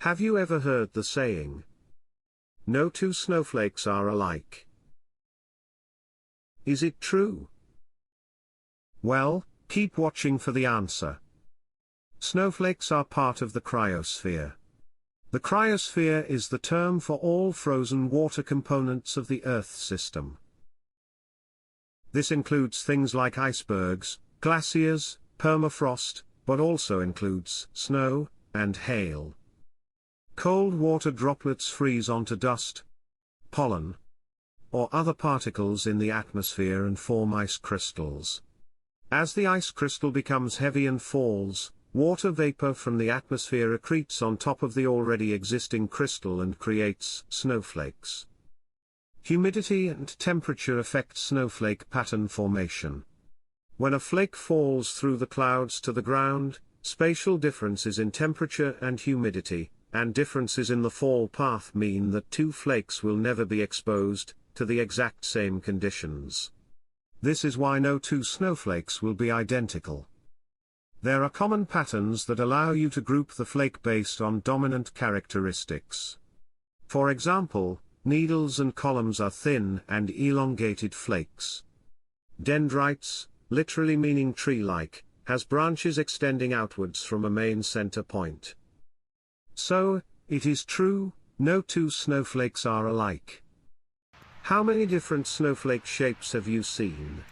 Have you ever heard the saying, "No two snowflakes are alike"? Is it true? Well, keep watching for the answer. Snowflakes are part of the cryosphere. The cryosphere is the term for all frozen water components of the Earth system. This includes things like icebergs, glaciers, permafrost, but also includes snow and hail. Cold water droplets freeze onto dust, pollen, or other particles in the atmosphere and form ice crystals. As the ice crystal becomes heavy and falls, water vapor from the atmosphere accretes on top of the already existing crystal and creates snowflakes. Humidity and temperature affect snowflake pattern formation. When a flake falls through the clouds to the ground, spatial differences in temperature and humidity, and differences in the fall path mean that two flakes will never be exposed to the exact same conditions. This is why no two snowflakes will be identical. There are common patterns that allow you to group the flake based on dominant characteristics. For example, needles and columns are thin and elongated flakes. Dendrites, literally meaning tree-like, has branches extending outwards from a main center point. So, it is true, no two snowflakes are alike. How many different snowflake shapes have you seen?